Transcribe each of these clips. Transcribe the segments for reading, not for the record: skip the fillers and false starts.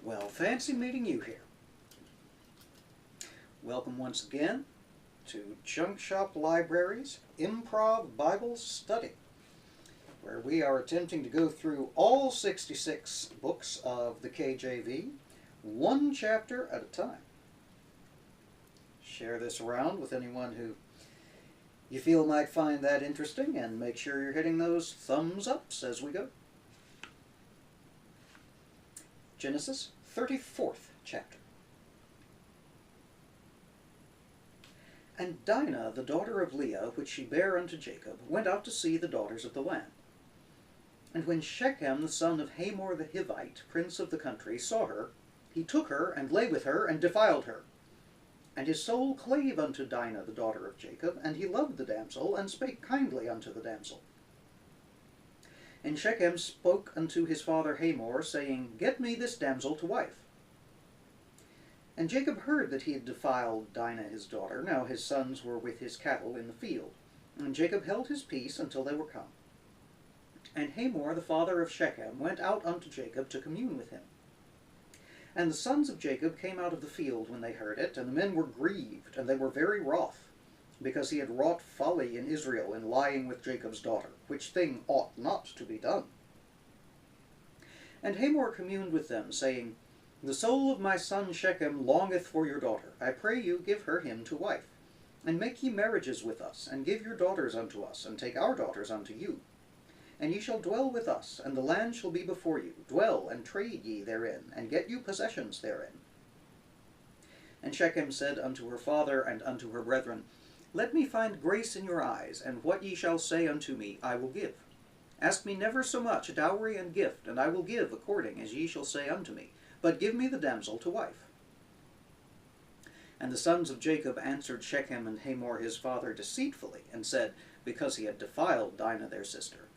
Well, fancy meeting you here. Welcome once again to Junk Shop Library's Improv Bible Study, where we are attempting to go through all 66 books of the KJV, one chapter at a time. Share this around with anyone who you feel might find that interesting, and make sure you're hitting those thumbs ups as we go. Genesis 34th chapter. And Dinah, the daughter of Leah, which she bare unto Jacob, went out to see the daughters of the land. And when Shechem, the son of Hamor the Hivite, prince of the country, saw her, he took her, and lay with her, and defiled her. And his soul clave unto Dinah, the daughter of Jacob, and he loved the damsel, and spake kindly unto the damsel. And Shechem spoke unto his father Hamor, saying, Get me this damsel to wife. And Jacob heard that he had defiled Dinah his daughter. Now his sons were with his cattle in the field. And Jacob held his peace until they were come. And Hamor, the father of Shechem, went out unto Jacob to commune with him. And the sons of Jacob came out of the field when they heard it, and the men were grieved, and they were very wroth, because he had wrought folly in Israel in lying with Jacob's daughter, which thing ought not to be done. And Hamor communed with them, saying, The soul of my son Shechem longeth for your daughter. I pray you, give her him to wife. And make ye marriages with us, and give your daughters unto us, and take our daughters unto you. And ye shall dwell with us, and the land shall be before you. Dwell and trade ye therein, and get you possessions therein. And Shechem said unto her father and unto her brethren, Let me find grace in your eyes, and what ye shall say unto me I will give. Ask me never so much a dowry and gift, and I will give according as ye shall say unto me. But give me the damsel to wife. And the sons of Jacob answered Shechem and Hamor his father deceitfully, and said, Because he had defiled Dinah their sister.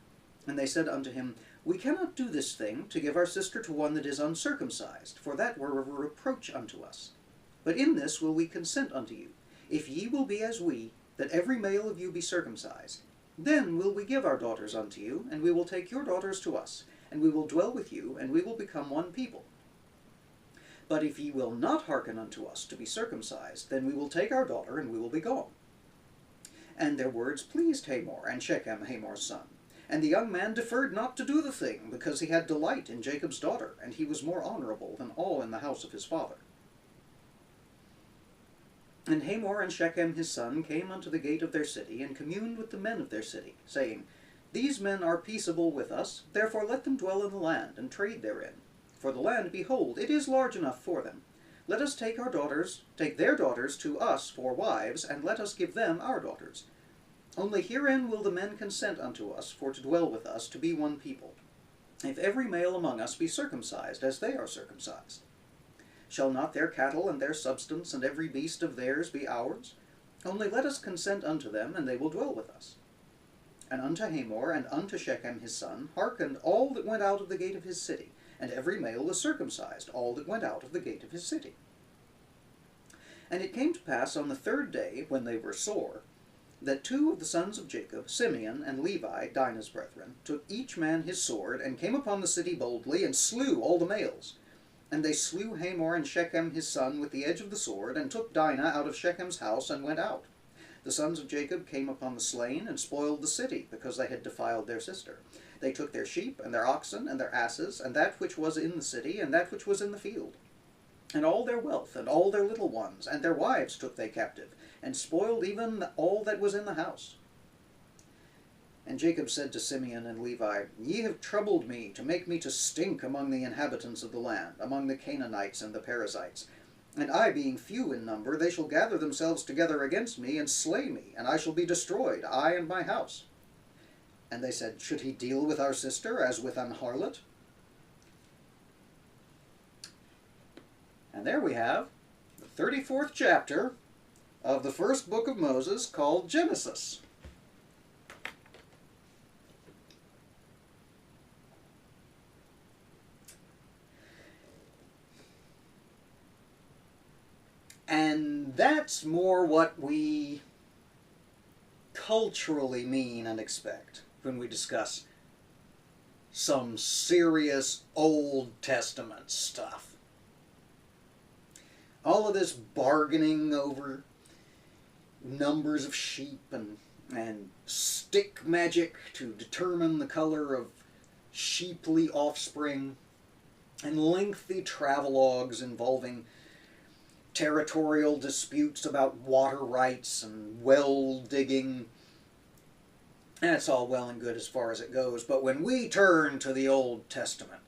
And they said unto him, We cannot do this thing, to give our sister to one that is uncircumcised, for that were a reproach unto us. But in this will we consent unto you, if ye will be as we, that every male of you be circumcised. Then will we give our daughters unto you, and we will take your daughters to us, and we will dwell with you, and we will become one people. But if ye will not hearken unto us to be circumcised, then we will take our daughter, and we will be gone. And their words pleased Hamor, and Shechem Hamor's son. And the young man deferred not to do the thing, because he had delight in Jacob's daughter, and he was more honorable than all in the house of his father. And Hamor and Shechem his son came unto the gate of their city, and communed with the men of their city, saying, These men are peaceable with us, therefore let them dwell in the land, and trade therein. For the land, behold, it is large enough for them. Let us take their daughters to us for wives, and let us give them our daughters. Only herein will the men consent unto us, for to dwell with us, to be one people. If every male among us be circumcised, as they are circumcised. Shall not their cattle and their substance and every beast of theirs be ours? Only let us consent unto them, and they will dwell with us. And unto Hamor and unto Shechem his son hearkened all that went out of the gate of his city, and every male was circumcised, all that went out of the gate of his city. And it came to pass on the third day, when they were sore, that two of the sons of Jacob, Simeon and Levi, Dinah's brethren, took each man his sword, and came upon the city boldly, and slew all the males. And they slew Hamor and Shechem his son with the edge of the sword, and took Dinah out of Shechem's house, and went out. The sons of Jacob came upon the slain, and spoiled the city, because they had defiled their sister. They took their sheep, and their oxen, and their asses, and that which was in the city, and that which was in the field. And all their wealth, and all their little ones, and their wives took they captive, and spoiled even all that was in the house. And Jacob said to Simeon and Levi, Ye have troubled me, to make me to stink among the inhabitants of the land, among the Canaanites and the Perizzites. And I, being few in number, they shall gather themselves together against me, and slay me, and I shall be destroyed, I and my house. And they said, Should he deal with our sister as with an harlot? And there we have the 34th chapter of the first book of Moses, called Genesis. And that's more what we culturally mean and expect when we discuss some serious Old Testament stuff. all of this bargaining over numbers of sheep and stick magic to determine the color of sheeply offspring, and lengthy travelogues involving territorial disputes about water rights and well digging. That's all well and good as far as it goes, but when we turn to the Old Testament,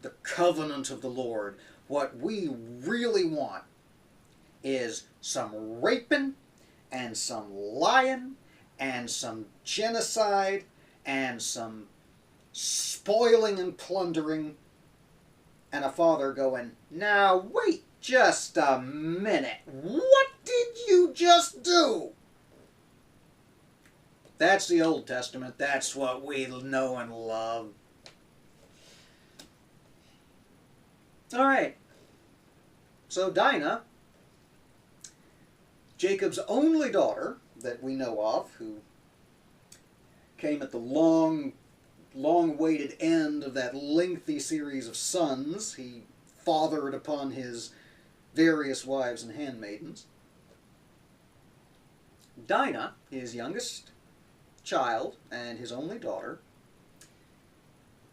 the covenant of the Lord, what we really want is some raping and some lying and some genocide and some spoiling and plundering, and a father going, "Now wait just a minute, what did you just do?" That's the Old Testament. That's what we know and love. All right. So Dinah, Jacob's only daughter that we know of, who came at the long-awaited end of that lengthy series of sons he fathered upon his various wives and handmaidens. Dinah, his youngest child and his only daughter,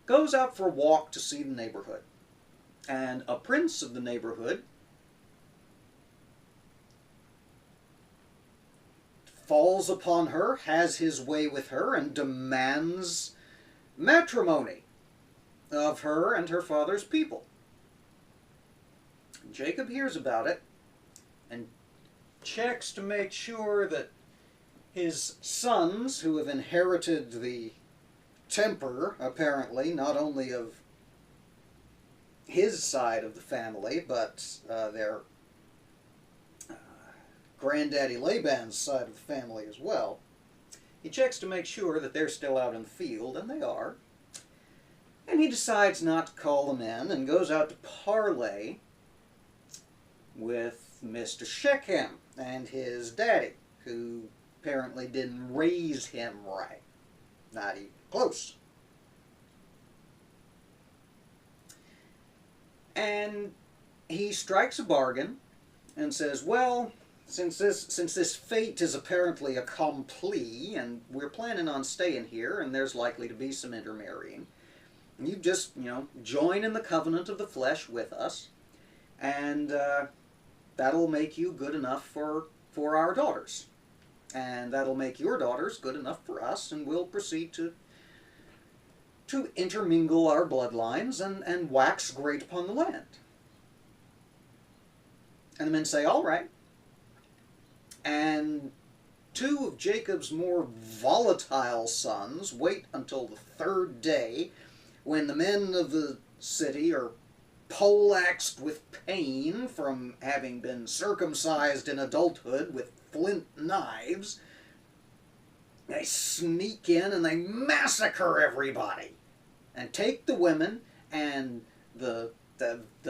goes out for a walk to see the neighborhood. And a prince of the neighborhood falls upon her, has his way with her, and demands matrimony of her and her father's people. Jacob hears about it and checks to make sure that his sons, who have inherited the temper, apparently, not only of his side of the family, but their granddaddy Laban's side of the family as well. He checks to make sure that they're still out in the field, and they are. And he decides not to call them in and goes out to parley with Mr. Shechem and his daddy, who apparently didn't raise him right. Not even close. And he strikes a bargain and says, well, since this fate is apparently accompli, and we're planning on staying here, and there's likely to be some intermarrying, you just, join in the covenant of the flesh with us, and that'll make you good enough for our daughters. And that'll make your daughters good enough for us, and we'll proceed to intermingle our bloodlines and wax great upon the land. And the men say, all right. And two of Jacob's more volatile sons wait until the third day, when the men of the city are poleaxed with pain from having been circumcised in adulthood with flint knives. They sneak in and they massacre everybody and take the women and the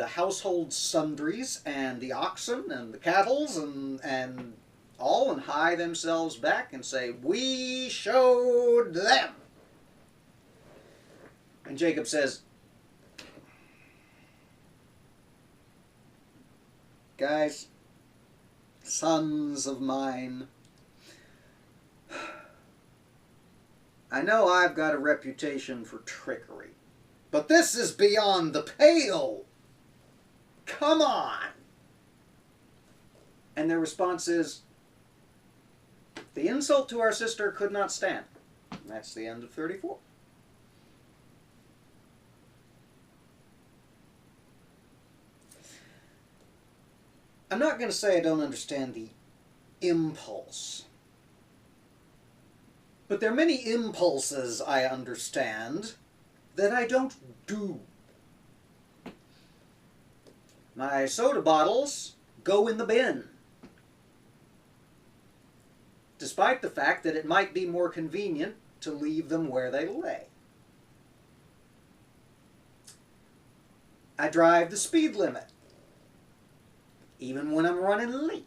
household sundries and the oxen and the cattle and all, and hie themselves back and say, we showed them. And Jacob says, guys, sons of mine, I know I've got a reputation for trickery, but this is beyond the pale. Come on. And their response is, the insult to our sister could not stand. And that's the end of 34. I'm not going to say I don't understand the impulse. But there are many impulses I understand that I don't do. My soda bottles go in the bin, despite the fact that it might be more convenient to leave them where they lay. I drive the speed limit, even when I'm running late.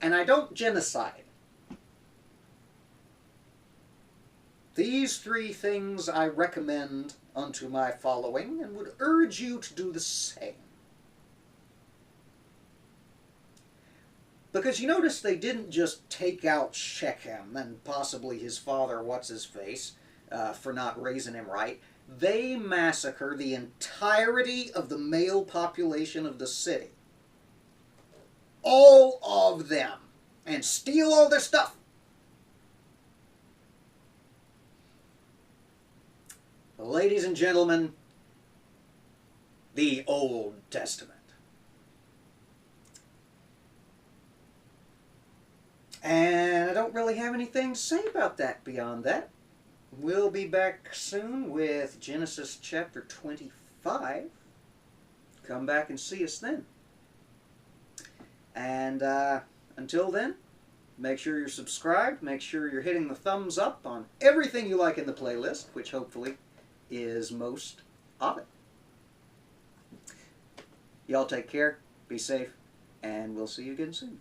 And I don't genocide. These 3 things I recommend unto my following, and would urge you to do the same. Because you notice they didn't just take out Shechem and possibly his father, what's-his-face, for not raising him right. They massacre the entirety of the male population of the city. All of them. And steal all their stuff. Ladies and gentlemen, the Old Testament. And I don't really have anything to say about that beyond that. We'll be back soon with Genesis chapter 25. Come back and see us then. And until then, make sure you're subscribed. Make sure you're hitting the thumbs up on everything you like in the playlist, which hopefully is most of it. Y'all take care, be safe, and we'll see you again soon.